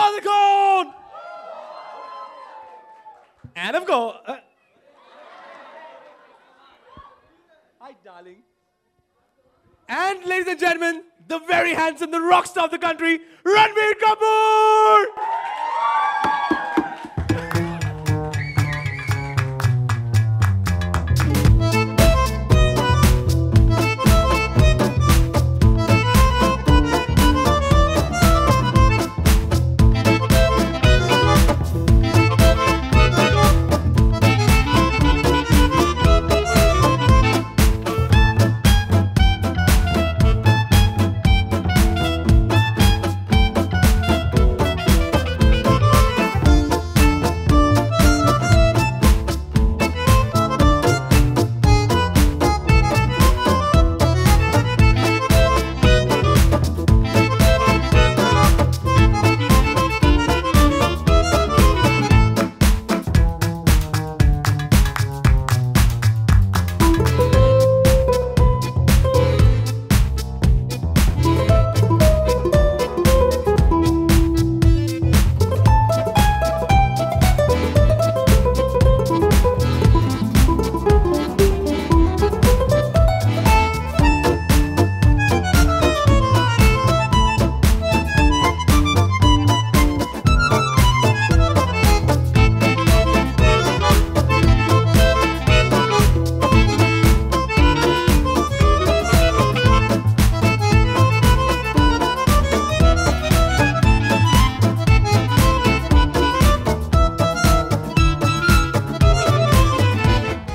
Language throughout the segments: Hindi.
Father Cone! And of course... hi, darling. And ladies and gentlemen, the very handsome, the rock star of the country, Ranbir Kapoor!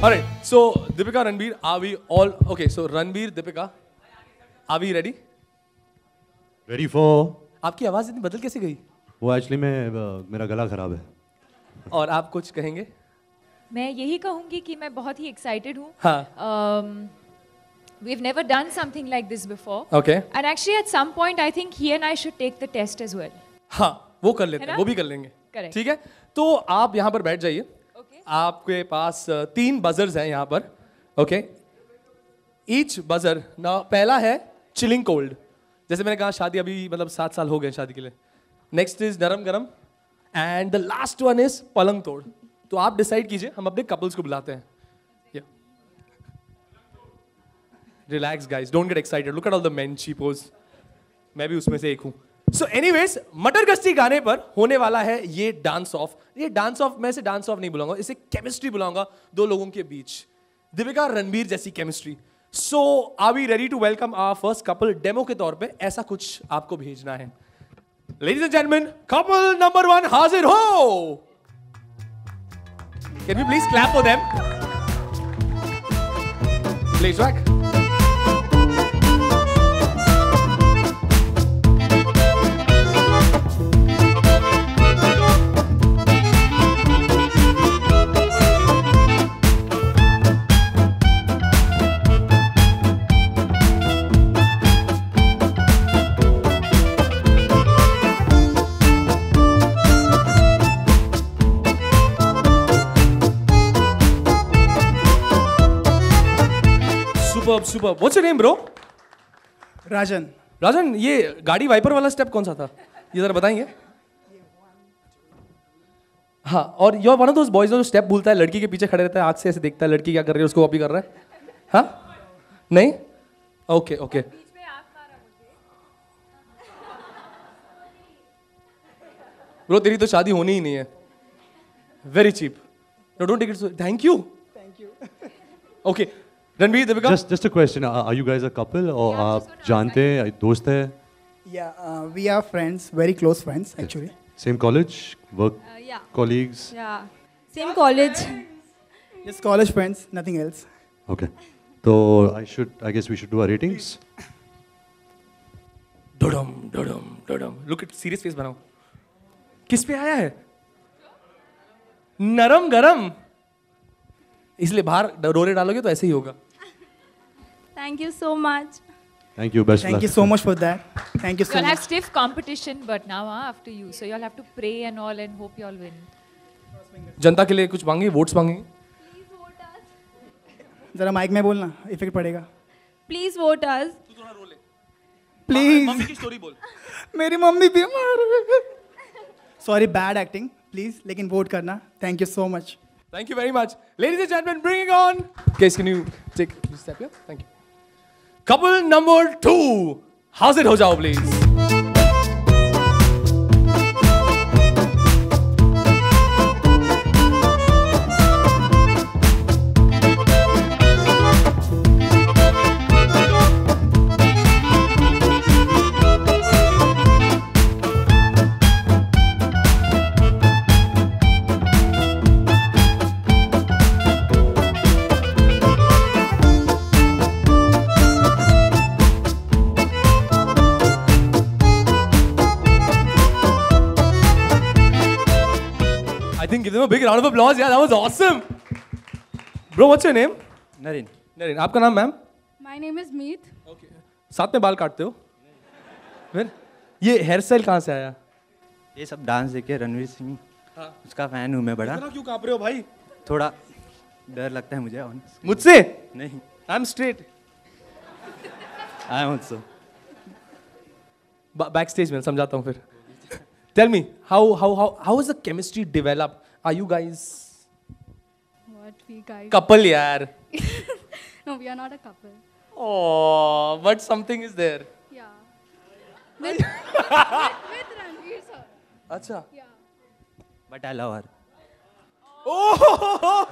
Alright, so Deepika, Ranbir, are we all okay? So Ranbir, Deepika, are we ready? Ready for? आपकी आवाज इतनी बदल कैसे गई? वो एक्चुअली मेरा गला खराब है. और आप कुछ कहेंगे? मैं यही कहूँगी कि मैं बहुत ही excited हूँ. हाँ. We've never done something like this before. Okay. And actually at some point I think he and I should take the test as well. हाँ, वो कर लेते हैं, वो भी कर लेंगे. Correct. ठीक है? तो आप यहाँ पर बैठ जाइए. आपके पास 3 बजर्स हैं यहाँ पर. ओके. ईच बजर ना पहला है चिलिंग कोल्ड. जैसे मैंने कहा शादी अभी मतलब 7 साल हो गए शादी के लिए. नेक्स्ट इज नरम गरम and the last one is पलंग तोड़. तो आप डिसाइड कीजिए, हम अपने कपल्स को बुलाते हैं. Relax guys, don't get excited. Look at all the men चीपोज. मैं भी उसमें से एक हूँ. सो एनीवेज, मटर गश्ती गाने पर होने वाला है ये डांस ऑफ. ये डांस ऑफ, मैं इसे डांस ऑफ नहीं बुलाऊंगा, इसे केमिस्ट्री बुलाऊंगा दो लोगों के बीच. दीपिका रणबीर जैसी chemistry. So are we ready to welcome our first couple? Demo के तौर पे ऐसा कुछ आपको भेजना है. Ladies and gentleman, couple number 1 हाजिर हो. Can we please clap for them? Please back. Superb. What's your name, bro? Rajan. Rajan, ये गाड़ी वाइपर वाला स्टेप कौन सा था? ये जरा बताएंगे. हाँ, और you're one of those boys जो स्टेप भूलता है, लड़की के पीछे खड़े रहता है, आँख से ऐसे देखता है लड़की क्या कर रही है, उसको कॉपी कर रहा है. हाँ? नहीं? ओके. ब्रो तेरी तो शादी होनी ही नहीं है. Very cheap. No, don't take it so. Thank you. Okay. Ranbir, Deepika? Just a question. Are you guys a couple or आप जानते हैं, दोस्त हैं? Yeah, we are friends, very close friends actually. Same college, work colleagues. Yeah, same college. Just college friends, nothing else. Okay. So I guess we should do our ratings. Dodum. Look at serious face बनाओ. किस पे आया है? नरम गरम. इसलिए बाहर रोरे डालोगे तो ऐसे ही होगा. Thank you so much. Thank you. Best luck. Thank you so much for that. Thank you so You'll much. have stiff competition, but now after you, so you'll have to pray and all and hope you all win. जनता के लिए कुछ मांगे, वोट्स मांगेंगे. Please vote us. जरा माइक में बोलना, इफेक्ट पड़ेगा. Please vote us. तू थोड़ा रो ले. Please. मम्मी की स्टोरी बोल. मेरी मम्मी बीमार है. Sorry, bad acting. Please, लेकिन vote करना. Thank you so much. Thank you very much. Ladies and gentlemen, bring it on. Guys, can you take a step here? Thank you. Couple number 2. How's it, ho jao, please? I think give them a big round of applause. Yeah, that was awesome. Bro, what's your name? Naren. Naren. आपका नाम ma'am? My name is Meet. Okay. साथ में बाल काटते हो? फिर ये हेयर स्टाइल कहाँ से आया? ये सब डांस देखे रणवीर सिंह उसका फैन हूँ मैं बड़ा. इतना क्यों काँप रहे हो भाई? थोड़ा डर लगता है मुझे. honest. मुझसे? नहीं. I'm straight. I am also. Backstage में समझाता हूँ फिर. Tell me, how is the chemistry developed? Are you guys What we guys? couple यार? No, we are not a couple. Oh, but something is there. Yeah. With Ranveer sir. अच्छा. Yeah. But I love her. Oh,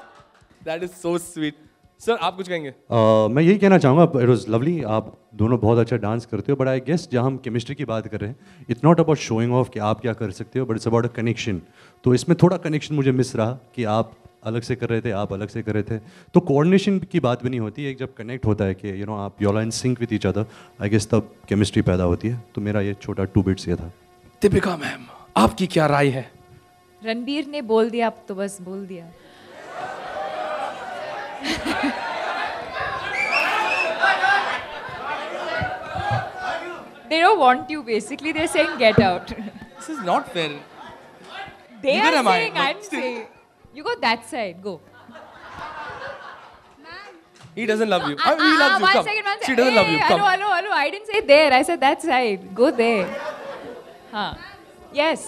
that is so sweet. Sir, आप कुछ कहेंगे? मैं यही कहना चाहूँगा, इट वॉज लवली. आप दोनों बहुत अच्छा डांस करते हो, बट आई गेस जहाँ हम केमिस्ट्री की बात कर रहे हैं, it's not about showing off कि आप क्या कर सकते हो, but it's about a connection. तो इसमें थोड़ा कनेक्शन मुझे मिस रहा कि आप अलग से कर रहे थे, आप अलग से कर रहे थे. तो कोऑर्डिनेशन की बात भी नहीं होती. एक जब कनेक्ट होता है कि आप you are in sync with each other, I guess तब केमिस्ट्री पैदा होती है. तो मेरा ये छोटा 2 बिट्स ये था. दीपिका मैम, आपकी क्या राय है? रणबीर ने बोल दिया, अब तो बस बोल दिया. They don't want you, basically. They're saying get out. This is not fair. They Neither are am I, saying, but I'm still. saying. You go that side, go. He doesn't love you. He loves you. One Come. second, She doesn't love you. Come. Hello. I didn't say there. I said that side. Go there. Huh. Yes.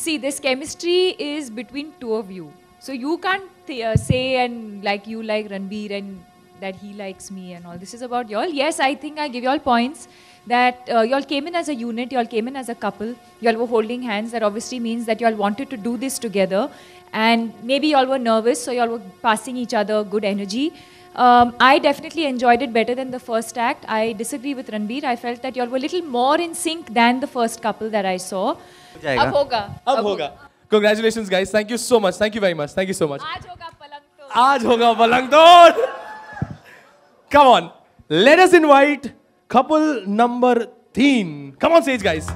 See, this chemistry is between two of you. So you can't say and like you like Ranbir and that he likes me and all. This is about y'all. Yes, I think I give y'all points that y'all came in as a unit, y'all came in as a couple, y'all were holding hands. That obviously means that y'all wanted to do this together. And maybe y'all were nervous, so y'all were passing each other good energy. I definitely enjoyed it better than the first act. I disagree with Ranbir. I felt that y'all were a little more in sync than the first couple that I saw. जाएगा. अब होगा. Congratulations, guys. Thank you so much. Thank you very much. Thank you so much. आज होगा पलंग तोड़. आज होगा पलंग तोड़. Come on. Let us invite couple number 3. Come on stage, guys.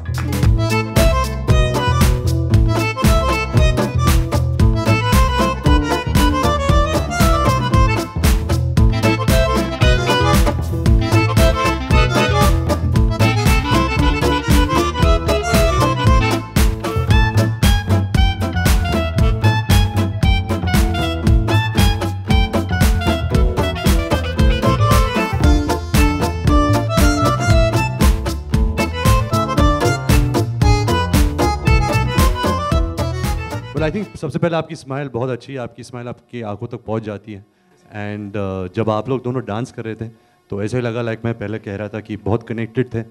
I think सबसे पहले आपकी स्माइल बहुत अच्छी है. आपकी स्माइल आपकी आंखों तक पहुंच जाती है. एंड जब आप लोग दोनों डांस कर रहे थे तो ऐसे लगा लाइक मैं पहले कह रहा था कि बहुत कनेक्टेड थे.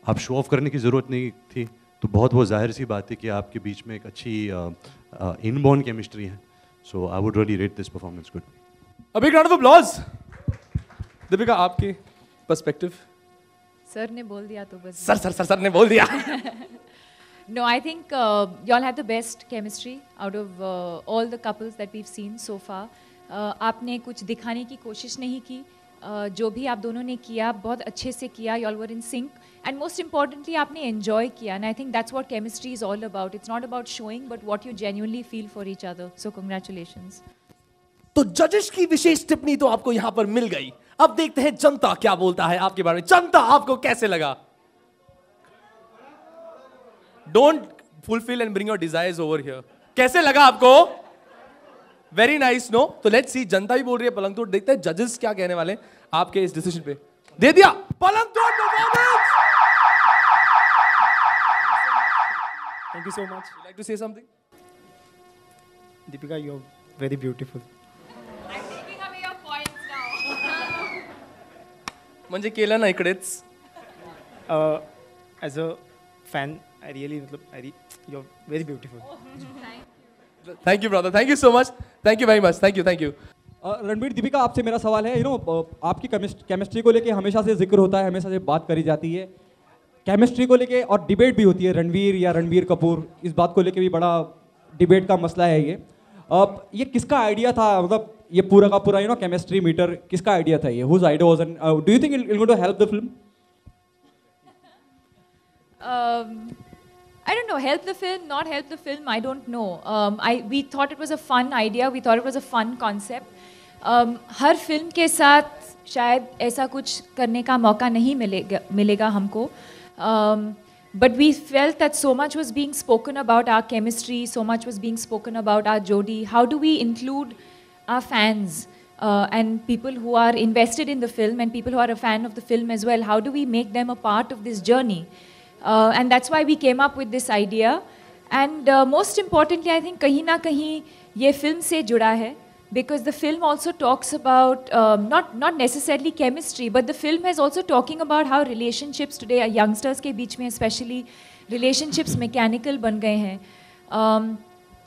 आप शो ऑफ करने की ज़रूरत नहीं थी. तो बहुत वो जाहिर सी बात है कि आपके बीच में एक अच्छी इनबॉर्न केमिस्ट्री है. So I would really rate this performance good. A big round of applause. Deepika, आपकी पर्सपेक्टिव. सर ने बोल दिया तो बस. सर ने बोल दिया. No, I think y'all had the best chemistry out of all the couples that we've seen so far. आपने कुछ दिखाने की कोशिश नहीं की. जो भी आप दोनों ने किया बहुत अच्छे से किया. Y'all were in sync. And most importantly, आपने enjoy किया. And I think that's what chemistry is all about. It's not about showing, but what you genuinely feel for each other. So congratulations. तो जजेस की विशेष टिप्पणी तो आपको यहाँ पर मिल गई. अब देखते हैं जनता क्या बोलता है आपके बारे में. जनता, आपको कैसे लगा? Don't fulfill and bring your desires over here. कैसे लगा आपको? Very nice, no? तो let's see. जनता भी बोल रही है पलंग तोड़. देखते हैं जजेस क्या कहने वाले हैं आपके इस डिसीजन पे. दे दिया पलंग तोड़ performance. Thank you so much. You like to say something? Deepika, you're very beautiful. I'm taking away your points now. म्हणजे केलं ना इकडेच. As a fan, you're very beautiful. Thank you, brother. Thank you so much. Thank you very much. Thank you. Thank you. Ranbir, Deepika आपसे मेरा सवाल है, आपकी केमिस्ट्री को लेके हमेशा से जिक्र होता है, हमेशा से बात करी जाती है, केमिस्ट्री को लेके और डिबेट भी होती है, रणवीर या रणबीर कपूर, इस बात को लेके भी बड़ा डिबेट का मसला है ये किसका आइडिया था, मतलब ये पूरा का पूरा केमिस्ट्री मीटर किसका आइडिया था ये, whose idea was, and do you think it will going to help the film? I don't know, help the film, not help the film, I don't know. We thought it was a fun idea, we thought it was a fun concept. Her film के साथ शायद ऐसा कुछ करने का मौका नहीं मिलेगा हमको. But we felt that so much was being spoken about our chemistry, so much was being spoken about our Jodi. How do we include our fans and people who are invested in the film and people who are a fan of the film as well? How do we make them a part of this journey? And that's why we came up with this idea. And most importantly, I think kahin na kahin ye film se juda hai. Because the film also talks about, not necessarily chemistry, but the film is also talking about how relationships today, youngsters ke beech mein especially, relationships mechanical ban gaye hain.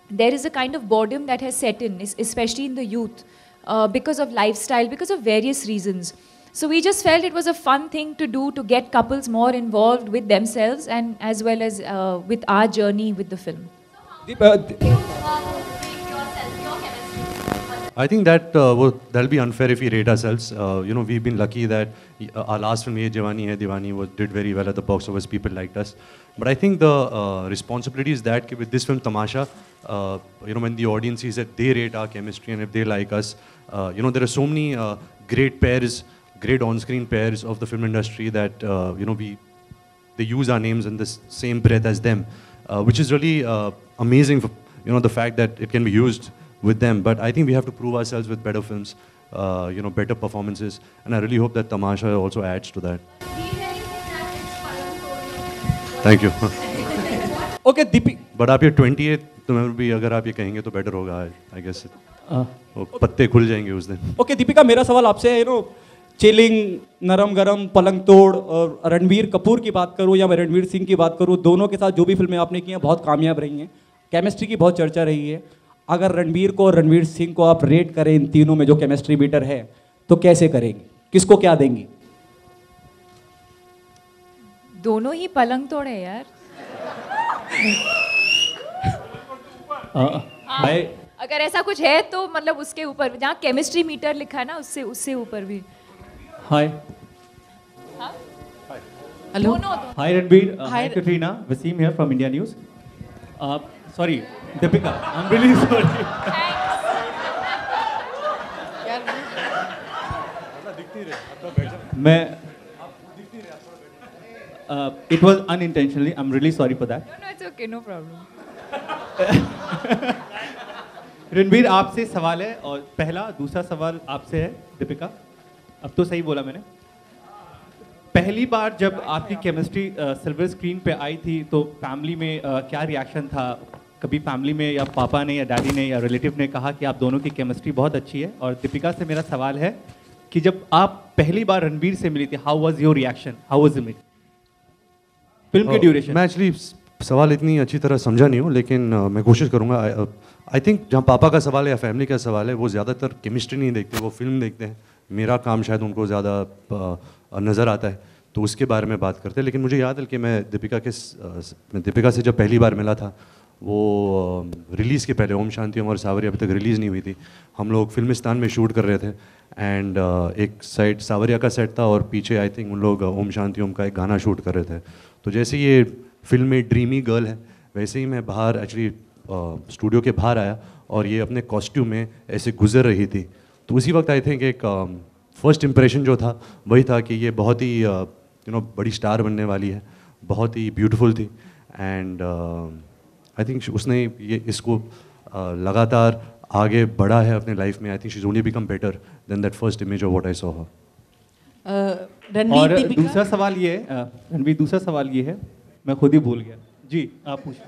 There is a kind of boredom that has set in, especially in the youth, because of lifestyle, because of various reasons. So we just felt it was a fun thing to do to get couples more involved with themselves and as well as with our journey with the film. I think that that'll be unfair if we rate ourselves. We've been lucky that our last film, Ye Jawani Hai Diwani, did very well at the box office. People liked us. But I think the responsibility is that with this film, Tamasha, when the audience sees that they rate our chemistry and if they like us, there are so many great pairs, great on-screen pairs of the film industry that, they use our names in the same breath as them, which is really amazing for, the fact that it can be used with them. But I think we have to prove ourselves with better films, better performances, and I really hope that Tamasha also adds to that. Thank you. Okay, Deepi. But आप ये 28 तो मैं भी अगर आप ये कहेंगे तो better होगा, I guess. पत्ते खुल जाएंगे उस दिन. Okay, दीपिका, मेरा सवाल आपसे है, चिलिंग, नरम गरम, पलंग तोड़, और रणबीर कपूर की बात करूँ या मैं रणवीर सिंह की बात करूँ, दोनों के साथ जो भी फिल्में आपने की हैं बहुत कामयाब रही हैं, केमिस्ट्री की बहुत चर्चा रही है. अगर रणबीर को और रणवीर सिंह को आप रेट करें इन तीनों में जो केमिस्ट्री मीटर है, तो कैसे करेंगी, किसको क्या देंगी? दोनों ही पलंग तोड़े यार. अगर ऐसा कुछ है तो मतलब उसके ऊपर जहाँ केमिस्ट्री मीटर लिखा है ना, उससे ऊपर भी. Hi. Hello. Hi Ranbir. Hi Katrina. Waseem here from India News. Sorry, Deepika. I'm really sorry. It was unintentionally. I'm really sorry for that. No, it's okay, no problem. Ranbir, आपसे सवाल है और पहला दूसरा सवाल आपसे है दीपिका. अब तो सही बोला मैंने. पहली बार जब आपकी केमिस्ट्री सिल्वर स्क्रीन पे आई थी तो फैमिली में क्या रिएक्शन था? कभी फैमिली में या पापा ने या डैडी ने या रिलेटिव ने कहा कि आप दोनों की केमिस्ट्री बहुत अच्छी है? और दीपिका से मेरा सवाल है कि जब आप पहली बार रणबीर से मिली थी, how was your reaction, how was it? Film के ड्यूरेशन. मैं एक्चुअली सवाल इतनी अच्छी तरह समझा नहीं हूँ, लेकिन मैं कोशिश करूँगा. आई थिंक जहाँ पापा का सवाल है या फैमिली का सवाल है, वो ज़्यादातर केमिस्ट्री नहीं देखते, वो फिल्म देखते हैं. मेरा काम शायद उनको ज़्यादा नज़र आता है, तो उसके बारे में बात करते हैं. लेकिन मुझे याद है कि मैं दीपिका से जब पहली बार मिला था, वो रिलीज़ के पहले, ओम शांति ओम और सावरिया अभी तक रिलीज़ नहीं हुई थी. हम लोग फिल्मिस्तान में शूट कर रहे थे एंड एक साइड सावरिया का सेट था और पीछे आई थिंक उन लोग ओम शांति ओम का एक गाना शूट कर रहे थे. तो जैसे ये फिल्म में ड्रीमी गर्ल है, वैसे ही मैं बाहर एक्चुअली स्टूडियो के बाहर आया और ये अपने कॉस्ट्यूम में ऐसे गुजर रही थी. तो उसी वक्त आई थिंक एक फर्स्ट इम्प्रेशन जो था वही था कि ये बहुत ही बड़ी स्टार बनने वाली है, बहुत ही ब्यूटीफुल थी. एंड आई थिंक उसने ये इसको लगातार आगे बढ़ा है अपने लाइफ में. I think she is only become better than that first image of what I saw her. और दूसरा सवाल ये है रणबीर, दूसरा सवाल ये है, मैं खुद ही भूल गया. जी आप पूछिए.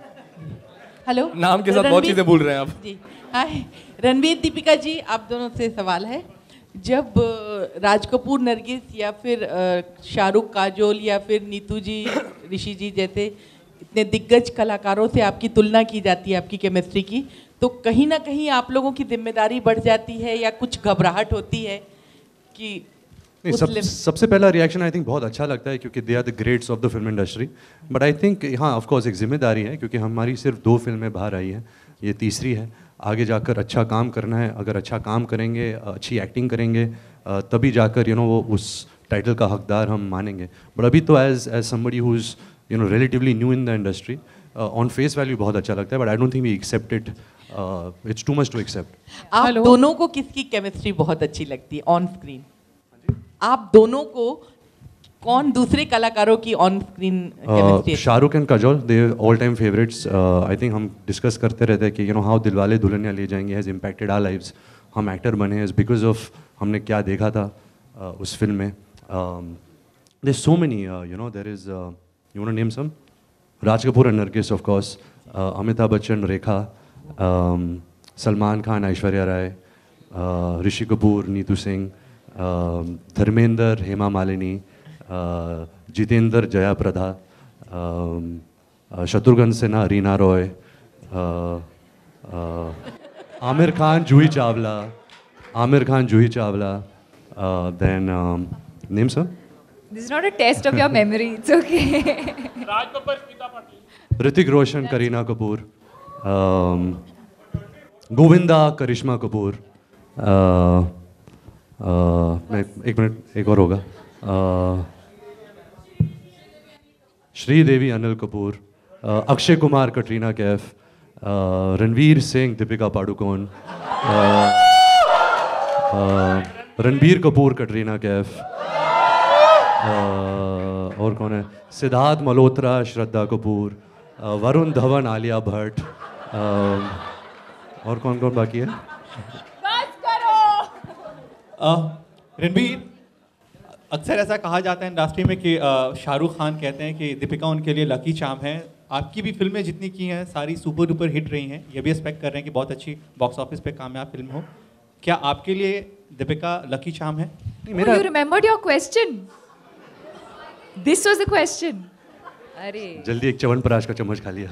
हेलो नाम के साथ बहुत रणवीर- चीजें भूल रहे हैं आप। जी हाय रणवीर दीपिका जी, आप दोनों से सवाल है। जब राज कपूर नरगिस या फिर शाहरुख काजोल या फिर नीतू जी ऋषि जी जैसे इतने दिग्गज कलाकारों से आपकी तुलना की जाती है आपकी केमिस्ट्री की, तो कहीं ना कहीं आप लोगों की जिम्मेदारी बढ़ जाती है या कुछ घबराहट होती है कि नहीं, सबसे पहला रिएक्शन आई थिंक बहुत अच्छा लगता है क्योंकि they are the greats of the film industry. But I think हाँ ऑफ कोर्स एक जिम्मेदारी है क्योंकि हमारी सिर्फ 2 फिल्में बाहर आई हैं, ये तीसरी है। आगे जाकर अच्छा काम करना है, अगर अच्छा काम करेंगे, अच्छी एक्टिंग करेंगे, तभी जाकर वो उस टाइटल का हकदार हम मानेंगे। बट अभी तो as somebody who is relatively new in the industry, on face value बहुत अच्छा लगता है, but I don't think we accept it, it's too much to accept. आप दोनों को किसकी केमिस्ट्री बहुत अच्छी लगती है ऑन स्क्रीन? आप दोनों को कौन दूसरे कलाकारों की on screen chemistry? Shahrukh and Kajol, they all time favourites. I think हम डिस्कस करते रहते हैं कि हाउ दिलवाले दुल्हनिया ले जाएंगे हैज़ इम्पैक्टेड आवर लाइव्स। हम एक्टर बने हैं बिकॉज ऑफ हमने क्या देखा था उस फिल्म में। There so many there is you want to name some? Raj Kapoor and Nargis of course, Amitabh Bachchan, Rekha, Salman Khan, Aishwarya Rai, Rishi Kapoor, Neetu Singh, Dharmendra, Hema Malini, Jeetendra, Jaya Prada, Shatrughan Sinha, Reena Roy, Aamir Khan, Juhi Chawla, then name sir? This is not a test of your memory. It's okay. Raj Kapoor, Smita Patil, Hrithik Roshan, Kareena Kapoor, Govinda, करिश्मा कपूर, एक मिनट, एक और होगा, श्रीदेवी, अनिल कपूर, अक्षय कुमार, कटरीना कैफ, रणवीर सिंह, दीपिका पाडुकोन, रणबीर कपूर, कटरीना कैफ, और कौन है, सिद्धार्थ मल्होत्रा, श्रद्धा कपूर, वरुण धवन, आलिया भट्ट, और कौन कौन बाकी है? रणबीर, अक्सर ऐसा कहा जाता है इंडस्ट्री में कि शाहरुख खान कहते हैं कि दीपिका उनके लिए लकी चार्म है। आपकी भी फिल्में जितनी की हैं सारी सुपर डुपर हिट रही हैं, ये भी एक्सपेक्ट कर रहे हैं कि बहुत अच्छी बॉक्स ऑफिस पे कामयाब फिल्म हो। क्या आपके लिए दीपिका लकी चार्म है? You remembered your question. This was the question. अरे जल्दी एक च्यवनप्राश का चम्मच खा लिया।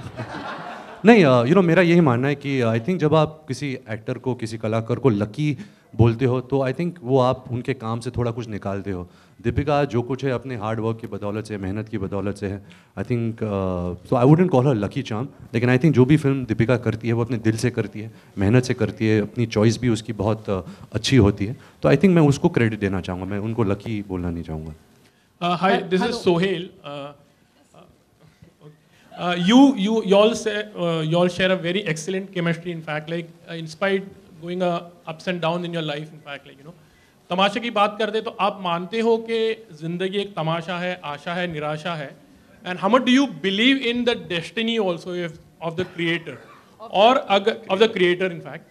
नहीं, मेरा यही मानना है कि आई थिंक जब आप किसी एक्टर को, किसी कलाकार को लकी बोलते हो तो आई थिंक वो आप उनके काम से थोड़ा कुछ निकालते हो। दीपिका जो कुछ है अपने हार्ड वर्क की बदौलत से, मेहनत की बदौलत से है। I think so I wouldn't call her lucky charm, लेकिन आई थिंक जो भी फिल्म दीपिका करती है वो अपने दिल से करती है, मेहनत से करती है, अपनी चॉइस भी उसकी बहुत अच्छी होती है। तो आई थिंक मैं उसको क्रेडिट देना चाहूँगा, मैं उनको लकी बोलना नहीं चाहूँगा। Hi, this is Sohail. You all share a very excellent chemistry. In fact, in spite going ups and downs in your life, in fact, तमाशे की बात करते तो आप मानते हो कि जिंदगी एक तमाशा है, आशा है, निराशा है, and how much do you believe in the destiny also of the creator, or of the creator in fact,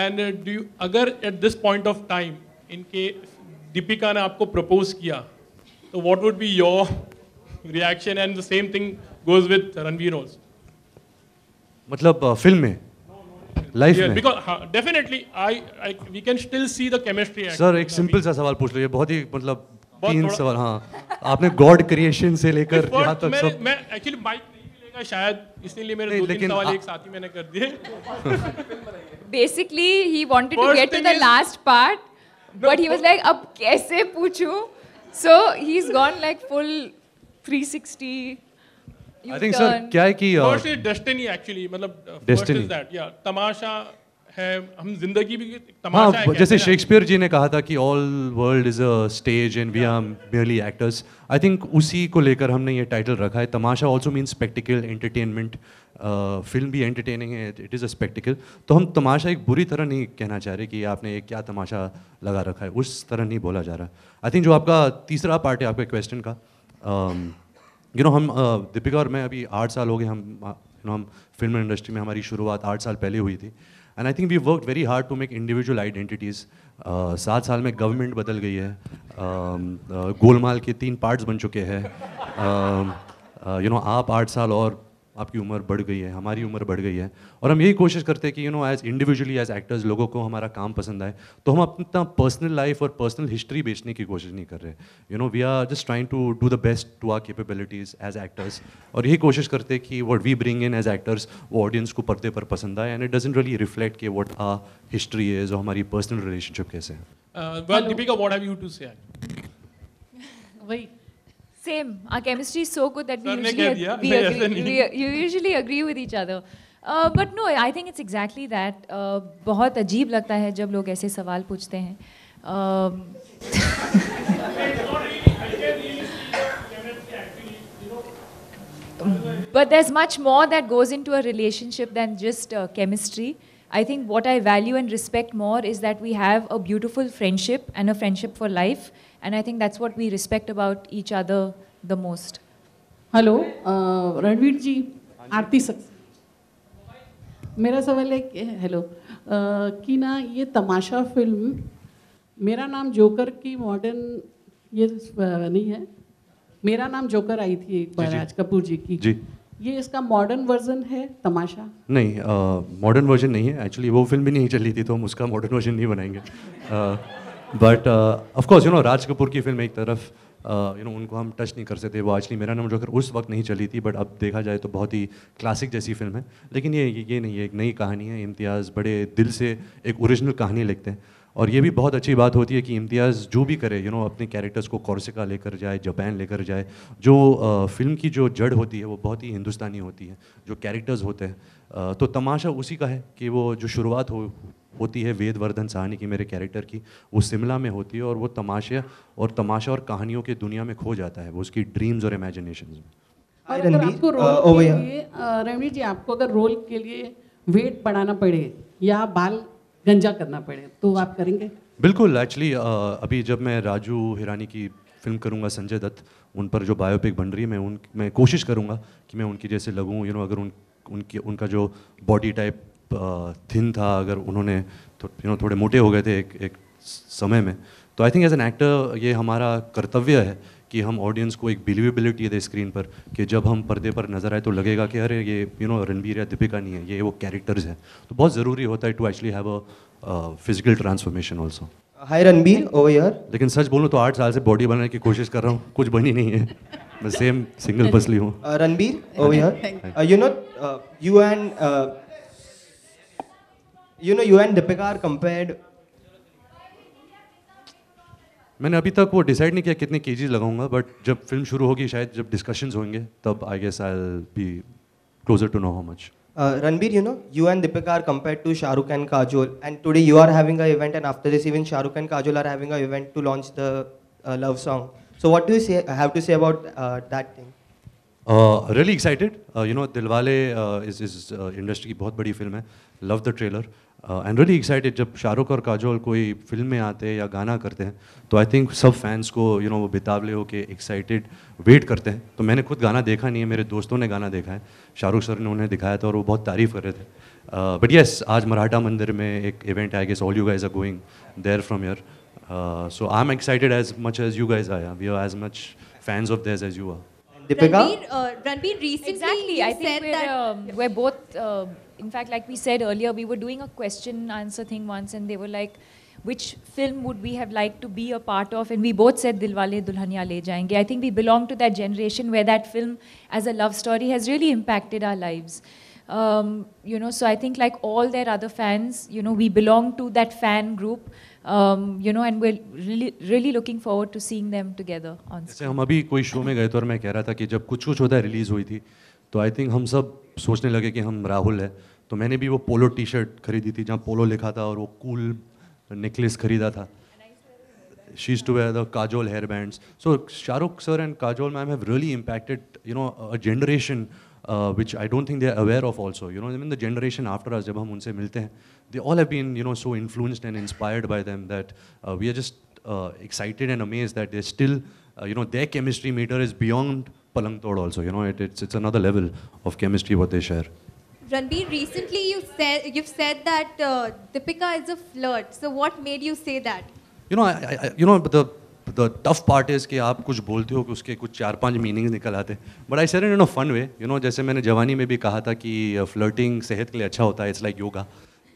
and do you अगर at this point of time इनके दीपिका ने आपको propose किया तो what would be your reaction, and the same thing goes with Ranveer also? मतलब फिल्म में, लाइफ में? Because definitely we can still see the chemistry. Sir एक सिंपल सा सवाल पूछ लो, ये बहुत ही मतलब 3 सवाल। हाँ, आपने गॉड क्रिएशन से लेकर यहाँ तक सब। मैं एक्चुअली माइक नहीं मिलेगा शायद, इसलिए मेरे 2-3 सवाल एक साथ ही मैंने कर दिए। Basically, he wanted to get to the last part, but he was like, अब कैसे पूछूं? So he's gone like full 360. I think sir क्या है कि first is destiny actually, मतलब first is that, yeah, तमाशा है, हम जिंदगी भी तमाशा है। हाँ, जैसे शेक्सपियर जी ने कहा था कि all world is a stage and we are merely actors. I think उसी को लेकर हमने ये टाइटल रखा है। Tamasha also means spectacle, entertainment. Film भी एंटरटेनिंग है, इट इज़ अ स्पेक्टिकल। तो हम तमाशा एक बुरी तरह नहीं कहना चाह रहे कि आपने एक क्या तमाशा लगा रखा है, उस तरह नहीं बोला जा रहा। आई थिंक जो आपका तीसरा पार्ट है आपके क्वेश्चन का, हम दीपिका और मैं अभी 8 साल हो गए, हम फिल्म इंडस्ट्री में हमारी शुरुआत 8 साल पहले हुई थी। And I think we work very hard to make individual identities. 7 साल में गवर्नमेंट बदल गई है, गोलमाल के 3 पार्ट्स बन चुके हैं। आप 8 साल और आपकी उम्र बढ़ गई है, हमारी उम्र बढ़ गई है, और हम यही कोशिश करते हैं कि एज इंडिविजुअली एज एक्टर्स लोगों को हमारा काम पसंद आए, तो हम अपना पर्सनल लाइफ और पर्सनल हिस्ट्री बेचने की कोशिश नहीं कर रहे। We are just trying to do the best to our capabilities as actors, और यही कोशिश करते हैं कि what we bring in as actors वो ऑडियंस को पर्दे पर पसंद आए, and it doesn't really reflect कि व्हाट आवर हिस्ट्री इज और हमारी पर्सनल रिलेशनशिप कैसे है। Well, Deepika, what have you to say? वही Same. Our chemistry is so good that we Sir ने usually, कह दिया, we नहीं, agree, ऐसे नहीं। you usually agree with each other. But no, I think it's exactly that. बहुत अजीब लगता है जब लोग ऐसे सवाल पूछते हैं. But there's much more that goes into a relationship than just chemistry. I think what I value and respect more is that we have a beautiful friendship and a friendship for life. And I think that's what we respect about each other the most. Hello Ranveer ji, Aarti Saxena. मेरा सवाल है कि हेलो कि ना ये तमाशा फिल्म मेरा नाम जोकर की मॉडर्न ये नहीं है, मेरा नाम जोकर आई थी एक बार राज कपूर जी की जी। ये इसका मॉडर्न वर्जन है तमाशा? नहीं, मॉडर्न वर्जन नहीं है एक्चुअली, वो फिल्म भी नहीं चली थी तो हम उसका मॉडर्न वर्जन नहीं बनाएंगे। But of course Raj Kapoor की फिल्म एक तरफ उनको हम टच नहीं कर सकते, वो एक्चुअली मेरा नाम जोकर उस वक्त नहीं चली थी, बट अब देखा जाए तो बहुत ही क्लासिक जैसी फिल्म है। लेकिन ये नहीं है, एक नई कहानी है। इम्तियाज़ बड़े दिल से एक ओरिजिनल कहानी लिखते हैं, और ये भी बहुत अच्छी बात होती है कि इम्तियाज़ जो भी करे अपने कैरेक्टर्स को कॉर्सिका लेकर जाए, जापान लेकर जाए, जो फिल्म की जो जड़ होती है वो बहुत ही हिंदुस्तानी होती है, जो कैरेक्टर्स होते हैं। तो तमाशा उसी का है कि वो जो शुरुआत होती है वेदवर्धन सहानी की, मेरे कैरेक्टर की, वो शिमला में होती है, और वो तमाशा और कहानियों की दुनिया में खो जाता है, वो उसकी ड्रीम्स और इमेजिनेशंस में। और अगर आपको रोल के लिए रणवीर जी, आपको अगर रोल के लिए वेट बढ़ाना पड़े या बाल गंजा करना पड़े तो आप करेंगे? बिल्कुल। एक्चुअली अभी जब मैं राजू हिरानी की फिल्म करूँगा संजय दत्त, उन पर जो बायोपिक बन रही है, मैं कोशिश करूँगा कि मैं उनकी जैसे लगूँ। अगर उनका जो बॉडी टाइप थिन था, अगर उन्होंने थोड़े मोटे हो गए थे एक समय में, तो I think as an actor ये हमारा कर्तव्य है कि हम ऑडियंस को एक बिलीवेबिलिटी दे स्क्रीन पर, कि जब हम पर्दे पर नजर आए तो लगेगा कि अरे ये रणबीर या दीपिका नहीं है, ये वो कैरेक्टर्स हैं। तो बहुत ज़रूरी होता है to actually have a physical transformation also. Hi Ranbir, over here. लेकिन सच बोलूँ तो 8 साल से बॉडी बनाने की कोशिश कर रहा हूँ, कुछ बनी नहीं है, मैं सेम सिंगल पसली हूँ। Ranbir, over here. you and Deepika are compared. मैंने अभी तक वो डिसाइड नहीं किया कितने केजीज लगाऊंगा, बट जब फिल्म शुरू होगी, शायद जब डिस्कशंस होंगे, तब I guess I will be closer to know how much. Ranbir, you and Deepika are compared to Shah Rukh and Kajol, and today you are having an event, and after this even Shah Rukh and Kajol are having an event to launch the love song. So what do you have to say about that thing? Really excited. Dilwale is industry की बहुत बड़ी फिल्म है, love the trailer, and really excited. जब शाहरुख और काजोल कोई फिल्म में आते हैं या गाना करते हैं तो आई थिंक सब फैंस को वो बेताबले हो के एक्साइटेड वेट करते हैं। तो मैंने खुद गाना देखा नहीं है, मेरे दोस्तों ने गाना देखा है, शाहरुख सर ने उन्हें दिखाया था और वो बहुत तारीफ़ कर रहे थे। बट येस, आज मराठा मंदिर में एक इवेंट है, I guess all you guys are going there from here, so I am excited as much as you guys are, we are as much fans of theirs as you are. Deepika? Ranbir, recently Exactly. you I think said we're both, in fact, like we said earlier, we were doing a question answer thing once, and they were like, which film would we have liked to be a part of? And we both said Dilwale Dulhaniya Le Jayenge. I think we belong to that generation where that film as a love story has really impacted our lives. So I think like all their other fans, we belong to that fan group. And we're really looking forward to seeing them together on जैसे हम अभी कोई शो में गए थे और मैं कह रहा था कि जब कुछ होता है रिलीज़ हुई थी, तो आई थिंक हम सब सोचने लगे कि हम राहुल है, तो मैंने भी वो पोलो टी शर्ट खरीदी थी जहाँ पोलो लिखा था, और वो कूल नेकलेस खरीदा था। She used to wear the Kajol hair bands. So Shahrukh sir and Kajol ma'am have really impacted a generation which I don't think they are aware of also. Even the generation after us, जब हम उनसे मिलते हैं, they all have been so influenced and inspired by them that we are just excited and amazed that they're still their chemistry meter is beyond Palang Tod also. It's another level of chemistry what they share. Ranbir, recently you've said that Deepika is a flirt. So what made you say that? But the tough part is कि आप कुछ बोलते हो कि उसके कुछ 4-5 मीनिंग्स निकल आते हैं, but I said it in a fun way, you know, जैसे मैंने जवानी में भी कहा था कि फ्लर्टिंग सेहत के लिए अच्छा होता है, इट्स लाइक योगा।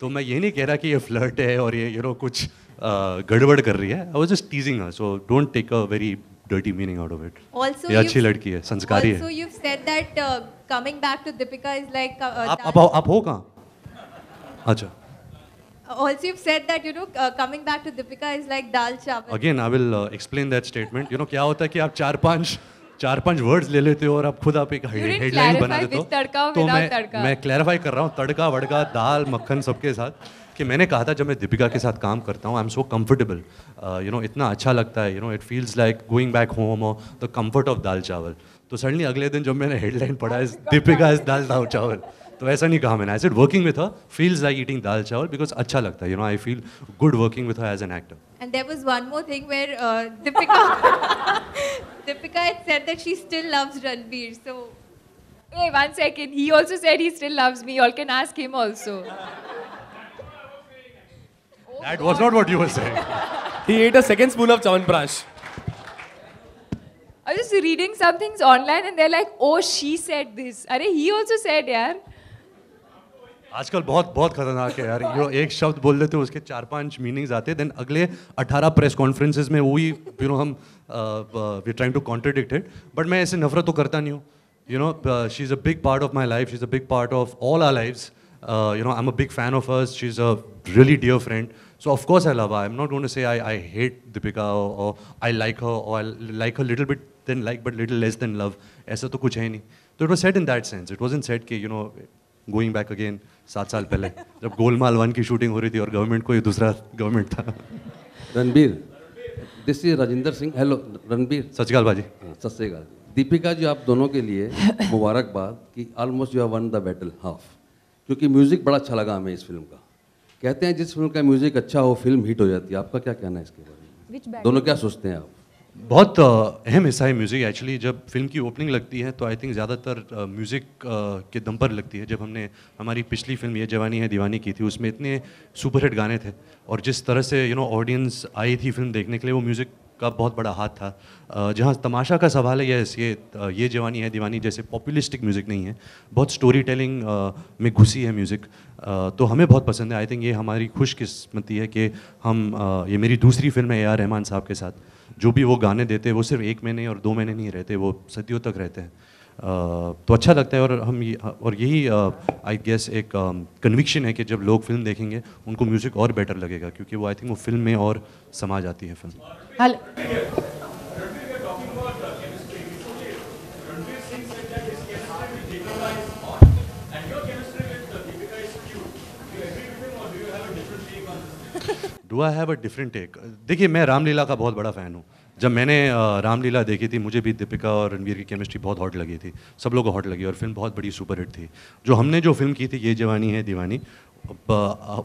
तो मैं ये नहीं कह रहा कि ये फ्लर्ट है और ये यू नो कुछ गड़बड़ कर रही है, I was just teasing her, so don't take a very dirty meaning out of it. Also, ये अच्छी लड़की है, संस्कारी है। Also, you've said that coming back to Deepika is like. आप हो कहाँ? अच्छा। Also, you've said that coming back to Deepika is like dal chawal. Again, I will explain that statement. You know क्या होता है कि आप 4-5 वर्ड्स ले लेते हो और आप खुद आप एक हेडलाइन बना देते हो। तो मैं क्लैरिफाई कर रहा हूँ तड़का वड़का दाल मक्खन सबके साथ कि मैंने कहा था जब मैं दीपिका के साथ काम करता हूँ I am so comfortable, you know, इतना अच्छा लगता है, you no, it feels like going back home और द कंफर्ट ऑफ दाल चावल। तो सडनली अगले दिन जब मैंने हेडलाइन पढ़ा इज दीपिका इज दाल चावल, तो ऐसा नहीं कहा मैंने, I said working with her feels like eating dal chawal because अच्छा लगता है, you know, I feel good working with her as an actor. And there was one more thing where Deepika had said that she still loves Ranbir. So, hey, 1 second. He also said he still loves me. You all can ask him also. That was not what you were saying. He ate a second spoon of Chyawanprash. I was just reading some things online and they're like, oh, she said this. Arey, he also said, yaar. आजकल बहुत खतरनाक है यार, यो एक शब्द बोल देते हो उसके 4-5 मीनिंग्स आते हैं, देन अगले 18 प्रेस कॉन्फ्रेंसेस में वही यू नो हम we trying to contradict it, but मैं ऐसे नफरत तो करता नहीं हूँ, you know, she is a big part of my life, she is a big part of all our lives, you know, I am a big fan of hers, she is a really dear friend, so of course I love her, I am not going to say I hate Deepika और आई लाइक हर और I like her little bit then like but little less than love, ऐसा तो कुछ है नहीं। तो it was said in that sense, it wasn't said कि you know going back again 7 साल पहले जब गोलमाल 1 की शूटिंग हो रही थी और गवर्नमेंट कोई दूसरा गवर्नमेंट था। Ranbir, this is Rajinder Singh. Hello Ranbir. सत श्री अकाल भाजी। सत श्री अकाल। दीपिका जी, आप दोनों के लिए मुबारकबाद कि almost you have one the battle half, क्योंकि म्यूजिक बड़ा अच्छा लगा हमें इस फिल्म का। कहते हैं जिस फिल्म का म्यूजिक अच्छा हो फिल्म हिट हो जाती है, आपका क्या कहना है इसके बारे में? दोनों क्या सोचते हैं आप? बहुत अहम हिस्सा है म्यूज़िक एक्चुअली। जब फिल्म की ओपनिंग लगती है तो आई थिंक ज़्यादातर म्यूज़िक के दम पर लगती है। जब हमने हमारी पिछली फिल्म ये जवानी है दीवानी की थी, उसमें इतने सुपरहिट गाने थे और जिस तरह से यू नो ऑडियंस आई थी फिल्म देखने के लिए, वो म्यूज़िक का बहुत बड़ा हाथ था। जहाँ तमाशा का सवाल है, ये जवानी है दीवानी जैसे पॉपुलिस्टिक म्यूज़िक नहीं है, बहुत स्टोरी टेलिंग में घुसी है म्यूज़िक, तो हमें बहुत पसंद है। आई थिंक ये हमारी खुशकिस्मती है कि हम ये मेरी दूसरी फिल्म है AR रहमान साहब के साथ, जो भी वो गाने देते हैं वो सिर्फ 1 महीने और 2 महीने नहीं रहते, वो सदियों तक रहते हैं। तो अच्छा लगता है और यही आई गेस एक कन्विक्शन है कि जब लोग फिल्म देखेंगे उनको म्यूज़िक और बेटर लगेगा, क्योंकि वो आई थिंक वो फिल्म में और समा जाती है film. Do I have a different take? देखिए, मैं रामलीला का बहुत बड़ा फ़ैन हूँ। जब मैंने रामलीला देखी थी, मुझे भी दीपिका और रणवीर की केमिस्ट्री बहुत हॉट लगी थी, सब लोगों को हॉट लगी और फिल्म बहुत बड़ी सुपरहिट थी। जो हमने जो फिल्म की थी ये जवानी है दीवानी,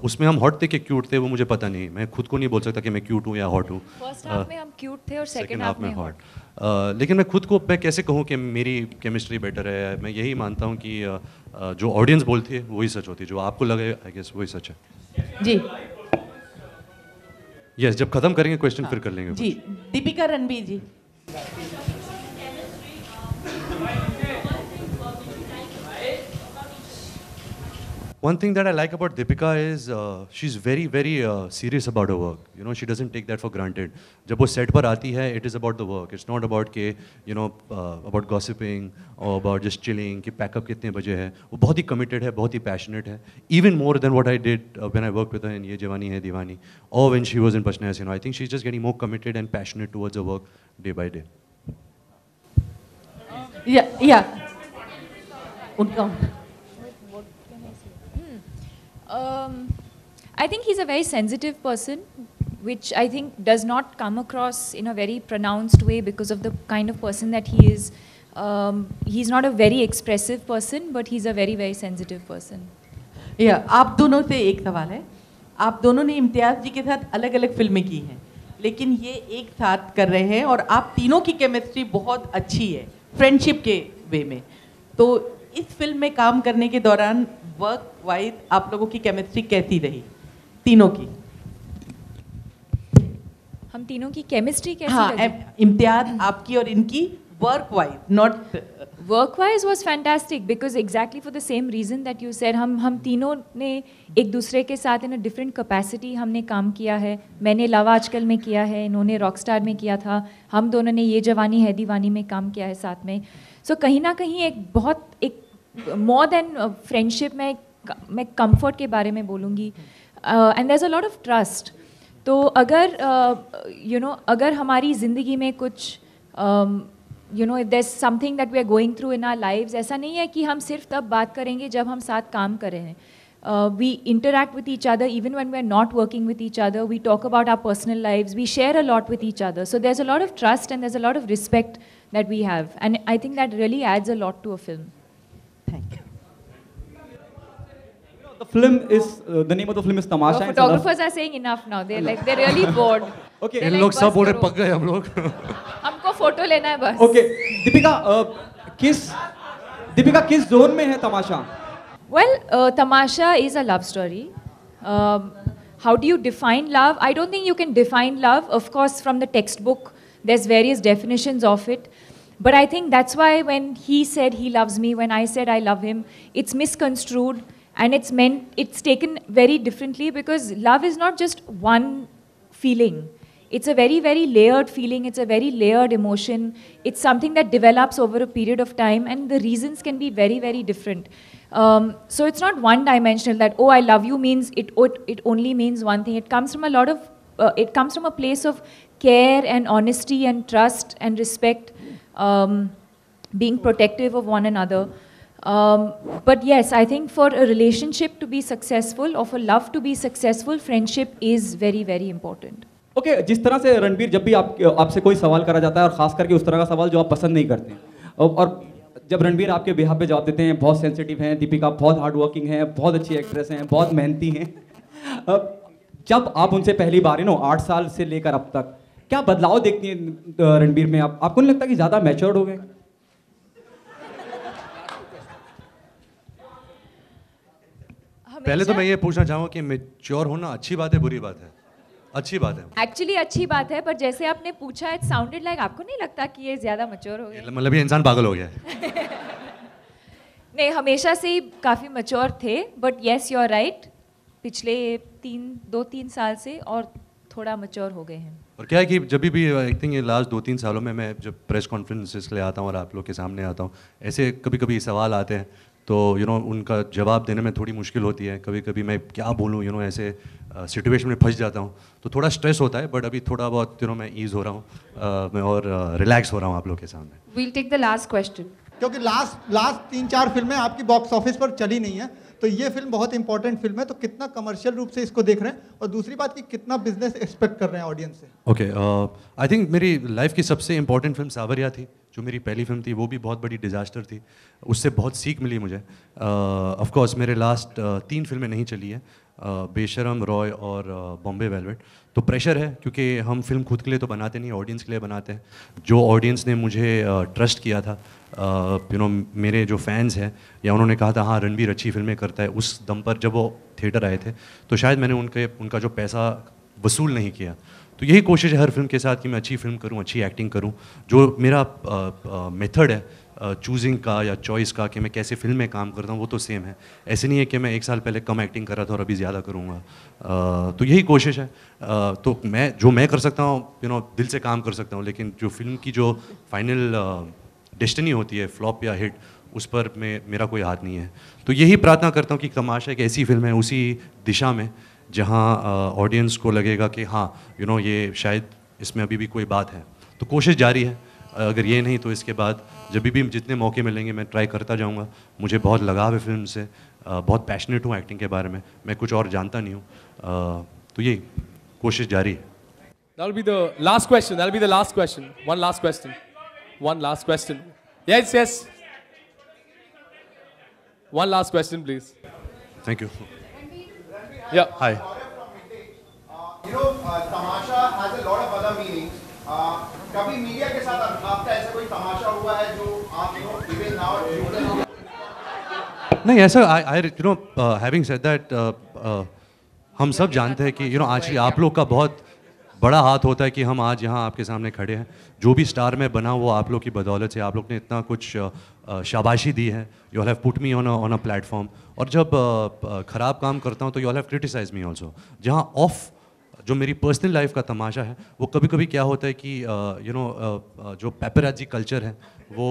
उसमें हम हॉट थे कि क्यूट थे वो मुझे पता नहीं, मैं खुद को नहीं बोल सकता कि मैं क्यूट हूँ या हॉट हूँ। फर्स्ट हाफ में हम क्यूट थे और सेकंड हाफ में हॉट। लेकिन मैं खुद को मैं कैसे कहूँ कि मेरी केमिस्ट्री बेटर है? मैं यही मानता हूँ कि जो ऑडियंस बोलती है वही सच होती है, जो आपको लगे आई गेस वही सच है। जी यस, जब खत्म करेंगे क्वेश्चन फिर कर लेंगे। जी, दीपिका रणबीर जी। One thing that I like about Deepika is she's very serious about her work. You know, she doesn't take that for granted. जब वो set पर आती है, it is about the work. It's not about के you know about gossiping or about just chilling कि pack up कितने बजे है। वो बहुत ही committed है, बहुत ही passionate है. Even more than what I did when I worked with her in ये जवानी है दीवानी or when she was in Pashna Hasina. I think she's just getting more committed and passionate towards her work day by day. Yeah. उनका I think he's a very sensitive person, which I think does not come across in a very pronounced way because of the kind of person that he is. He's not a very expressive person, but he's a very sensitive person. Yeah, आप दोनों से एक सवाल है। आप दोनों ने इम्तियाज़ जी के साथ अलग अलग फिल्में की हैं, लेकिन ये एक साथ कर रहे हैं और आप तीनों की केमिस्ट्री बहुत अच्छी है फ्रेंडशिप के वे में। तो इस फिल्म में काम करने के दौरान वर्क वाइज आप लोगों की केमिस्ट्री कैसी रही तीनों की? हम तीनों की केमिस्ट्री कैसी हाँ, लगी? इम्तियाज आपकी और इनकी work wise, not Work wise was fantastic because exactly for the same reason that you said, हम तीनों ने एक दूसरे के साथ in a different capacity हमने काम किया है. मैंने लव आजकल में किया है, इन्होंने रॉकस्टार में किया था, हम दोनों ने ये जवानी है दीवानी में काम किया है साथ में. So कहीं ना कहीं एक more than friendship मैं comfort के बारे में बोलूँगी. And there's a lot of trust. तो अगर अगर हमारी ज़िंदगी में कुछ if there's something that we are going through in our lives, ऐसा नहीं है कि हम सिर्फ तब बात करेंगे जब हम साथ काम कर रहे हैं. We interact with each other even when we're not working with each other. We talk about our personal lives. We share a lot with each other. So there's a lot of trust and there's a lot of respect that we have. And I think that really adds a lot to a film. The film is the name of the film is Tamasha. The photographers are saying enough now. They're really bored. Okay. इन लोग सब बोल रहे पक गए हम लोग. हमको फोटो लेना है बस. Okay. दीपिका किस जोन में है तमाशा? Well, Tamasha is a love story. How do you define love? I don't think you can define love. Of course, from the textbook, there's various definitions of it. But I think that's why when he said he loves me, when I said I love him, it's misconstrued and it's taken very differently because love is not just one feeling. It's a very, very layered feeling. It's a very layered emotion. It's something that develops over a period of time and the reasons can be very, very different. So it's not one-dimensional that, oh, I love you means it only means one thing. It comes from it comes from a place of care and honesty and trust and respect, being protective of one another. But yes, I think for a relationship to be successful or for love to be successful, friendship is very, very important. Okay, जिस तरह से रणबीर जब भी आपसे कोई सवाल करा जाता है और खास करके उस तरह का सवाल जो आप पसंद नहीं करते हैं और जब रणबीर आपके बिहाफ पे जवाब देते हैं, बहुत सेंसिटिव हैं, दीपिका बहुत हार्ड वर्किंग हैं, बहुत अच्छी एक्ट्रेस हैं, बहुत मेहनती हैं, जब आप उनसे पहली बार 8 साल से लेकर अब तक क्या बदलाव देखती हैं रणबीर में? आपको नहीं लगता कि ज़्यादा मैच्योर्ड हो गए? पहले तो मैं ये पूछना चाहूँगा कि मैच्योर होना अच्छी बात है बुरी बात है? अच्छी बात है. एक्चुअली अच्छी बात है, पर जैसे आपने पूछा इट साउंडेड लाइक आपको नहीं लगता कि ये ज्यादा मैच्योर हो गया? मतलब ये इंसान पागल हो गया है. नहीं, हमेशा से ही काफी मैच्योर थे, but yes you are right, पिछले 2-3 साल से और थोड़ा मैच्योर हो गए हैं. और क्या है कि जब भी आई थिंक ये लास्ट 2-3 सालों में मैं जब प्रेस कॉन्फ्रेंसेस के लिए आता हूँ और आप लोग के सामने आता हूँ, ऐसे कभी कभी सवाल आते हैं तो उनका जवाब देने में थोड़ी मुश्किल होती है. कभी कभी मैं क्या बोलूँ ऐसे सिचुएशन में फंस जाता हूँ तो थोड़ा स्ट्रेस होता है. बट अभी थोड़ा बहुत मैं ईज हो रहा हूँ मैं और रिलैक्स हो रहा हूँ आप लोग के सामने. We'll take the last question. क्योंकि लास्ट 3-4 फिल्में आपकी बॉक्स ऑफिस पर चली नहीं है, तो ये फिल्म बहुत इंपॉर्टेंट फिल्म है, तो कितना कमर्शियल रूप से इसको देख रहे हैं और दूसरी बात कि कितना बिजनेस एक्सपेक्ट कर रहे हैं ऑडियंस से? ओके, आई थिंक मेरी लाइफ की सबसे इंपॉर्टेंट फिल्म सावरिया थी, जो मेरी पहली फिल्म थी. वो भी बहुत बड़ी डिजास्टर थी, उससे बहुत सीख मिली मुझे. ऑफ कोर्स मेरे लास्ट 3 फिल्में नहीं चली है, बेशरम, रॉय और बॉम्बे वेलवेट. तो प्रेशर है क्योंकि हम फिल्म खुद के लिए तो बनाते नहीं, ऑडियंस के लिए बनाते हैं. जो ऑडियंस ने मुझे ट्रस्ट किया था, मेरे जो फैंस हैं या उन्होंने कहा था हाँ रणबीर अच्छी फिल्में करता है, उस दम पर जब वो थिएटर आए थे तो शायद मैंने उनका जो पैसा वसूल नहीं किया. तो यही कोशिश है हर फिल्म के साथ कि मैं अच्छी फिल्म करूं, अच्छी एक्टिंग करूं. जो मेरा मेथड है चूजिंग का या चॉइस का कि मैं कैसे फिल्म में काम करता हूँ वो तो सेम है. ऐसे नहीं है कि मैं 1 साल पहले कम एक्टिंग कर रहा था और अभी ज़्यादा करूँगा. तो यही कोशिश है. तो मैं कर सकता हूँ दिल से काम कर सकता हूँ, लेकिन जो फिल्म की जो फाइनल डेस्टिनी होती है फ्लॉप या हिट, उस पर मेरा कोई हाथ नहीं है. तो यही प्रार्थना करता हूँ कि तमाशा एक ऐसी फिल्म है उसी दिशा में जहाँ ऑडियंस को लगेगा कि हाँ ये शायद इसमें अभी भी कोई बात है. तो कोशिश जारी है. अगर ये नहीं तो इसके बाद जब भी जितने मौके मिलेंगे मैं ट्राई करता जाऊँगा. मुझे बहुत लगाव है फिल्म से, बहुत पैशनेट हूँ एक्टिंग के बारे में, मैं कुछ और जानता नहीं हूँ. तो ये कोशिश जारी है. That'll be the last question. That'll be the last question. One last question. One last question. Yes, yes. One last question, please. Thank you. Yeah. Hi. Tamasha has a lot of other meanings. कभी मीडिया के साथ आपका ऐसा कोई तमाशा हुआ है जो आप even now नहीं ऐसा हैविंग सेड दैट हम सब जानते हैं कि एक्चुअली आप लोग का बहुत बड़ा हाथ होता है कि हम आज यहाँ आपके सामने खड़े हैं। जो भी स्टार में बना वो आप लोग की बदौलत से, आप लोग ने इतना कुछ शाबाशी दी है। You all have put me on a platform. और जब ख़राब काम करता हूँ तो you all have criticise me also. जहाँ ऑफ जो मेरी पर्सनल लाइफ का तमाशा है, वो कभी कभी क्या होता है कि जो पेपराजी कल्चर है वो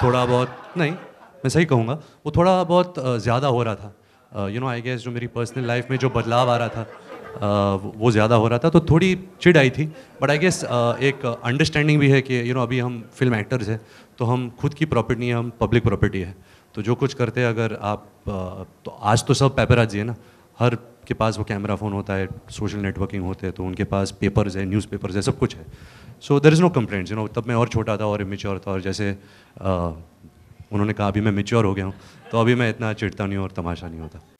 थोड़ा बहुत, नहीं मैं सही कहूँगा, वो थोड़ा बहुत ज़्यादा हो रहा था। आई गेस जो मेरी पर्सनल लाइफ में जो बदलाव आ रहा था वो ज़्यादा हो रहा था, तो थोड़ी चिढ़ आई थी। बट आई गेस एक अंडरस्टैंडिंग भी है कि अभी हम फिल्म एक्टर्स हैं, तो हम खुद की प्रॉपर्टी नहीं है, हम पब्लिक प्रॉपर्टी है। तो जो कुछ करते हैं अगर आप तो आज तो सब पेपराजी है ना, हर के पास वो कैमरा फ़ोन होता है, सोशल नेटवर्किंग होते हैं, तो उनके पास पेपर्स है, न्यूज़पेपर्स है, सब कुछ है। So there is no complaints. तब मैं और छोटा था और इमेच्योर था, और जैसे उन्होंने कहा अभी मैं मेच्योर हो गया हूँ, तो अभी मैं इतना चिढ़ता नहीं हूँ और तमाशा नहीं होता।